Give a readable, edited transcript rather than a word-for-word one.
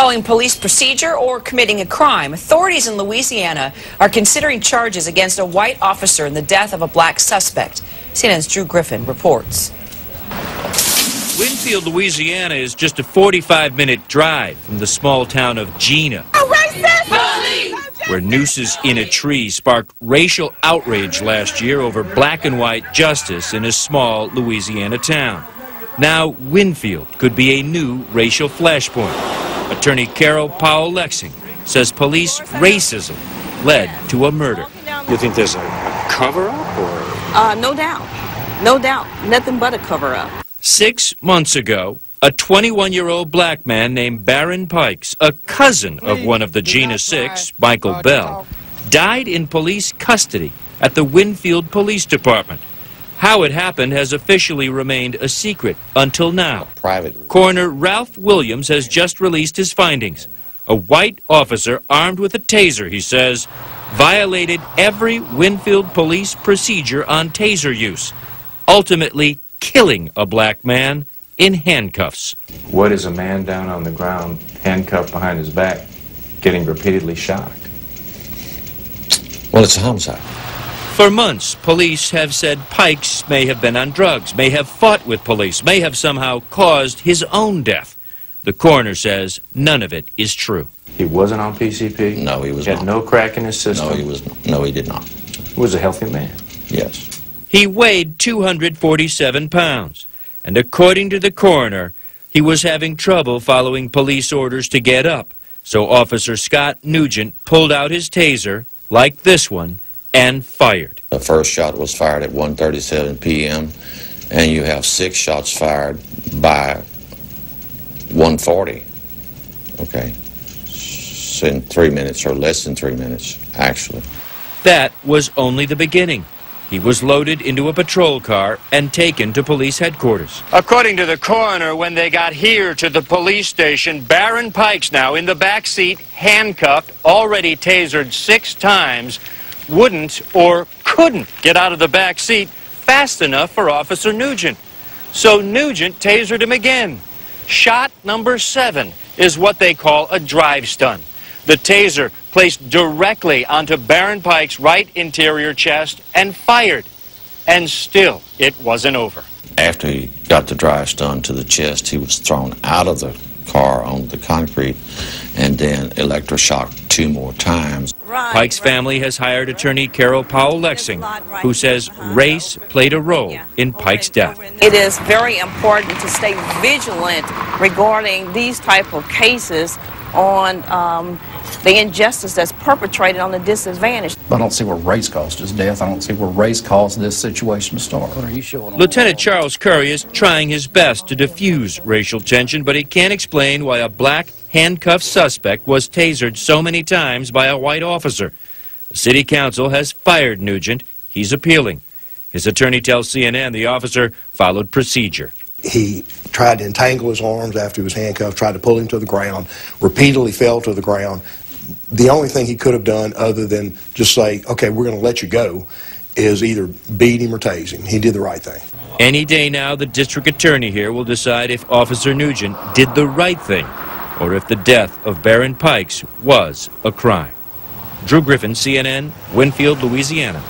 Following police procedure or committing a crime, authorities in Louisiana are considering charges against a white officer in the death of a black suspect. CNN's Drew Griffin reports. Winfield, Louisiana is just a 45-minute drive from the small town of Gina, where nooses in a tree sparked racial outrage last year over black and white justice in a small Louisiana town. Now Winfield could be a new racial flashpoint. Attorney Carol Powell-Lexing says police racism led to a murder. You think there's a cover-up or? No doubt. No doubt. Nothing but a cover-up. 6 months ago, a 21-year-old black man named Baron Pikes, a cousin of one of the Gina Six, Michael Bell, died in police custody at the Winfield Police Department. How it happened has officially remained a secret until now. Coroner Ralph Williams has just released his findings. A white officer armed with a taser, he says, violated every Winfield police procedure on taser use, ultimately killing a black man in handcuffs. What is a man down on the ground, handcuffed behind his back, getting repeatedly shocked? Well, it's a homicide. For months, police have said Pikes may have been on drugs, may have fought with police, may have somehow caused his own death. The coroner says none of it is true. He wasn't on PCP? No, he was not. not. He had no crack in his system? No, he did not. He was a healthy man? Yes. He weighed 247 pounds, and according to the coroner, he was having trouble following police orders to get up. So Officer Scott Nugent pulled out his taser, like this one, and fired. The first shot was fired at 1:37 p.m., and you have 6 shots fired by 1:40. Okay. So in 3 minutes, or less than 3 minutes, actually. That was only the beginning. He was loaded into a patrol car and taken to police headquarters. According to the coroner, when they got here to the police station, Baron Pikes, now in the back seat, handcuffed, already tasered 6 times, wouldn't or couldn't get out of the back seat fast enough for Officer Nugent. So Nugent tasered him again. Shot number 7 is what they call a drive stun. The taser placed directly onto Baron Pikes' right interior chest and fired. And still, it wasn't over. After he got the drive stun to the chest, he was thrown out of the car on the concrete and then electroshocked 2 more times. Pikes' family has hired attorney Carol Powell-Lexing, who says race played a role in Pikes' death. It is very important to stay vigilant regarding these type of cases on the injustice that's perpetrated on the disadvantaged. I don't see where race caused his death. I don't see where race caused this situation to start. Lieutenant Charles Curry is trying his best to diffuse racial tension, but he can't explain why a black handcuffed suspect was tasered so many times by a white officer. The city council has fired Nugent. He's appealing. His attorney tells CNN the officer followed procedure. He tried to entangle his arms after he was handcuffed, tried to pull him to the ground, repeatedly fell to the ground. The only thing he could have done other than just say, okay, we're going to let you go, is either beat him or tase him. He did the right thing. Any day now, the district attorney here will decide if Officer Nugent did the right thing or if the death of Baron Pikes was a crime. Drew Griffin, CNN, Winfield, Louisiana.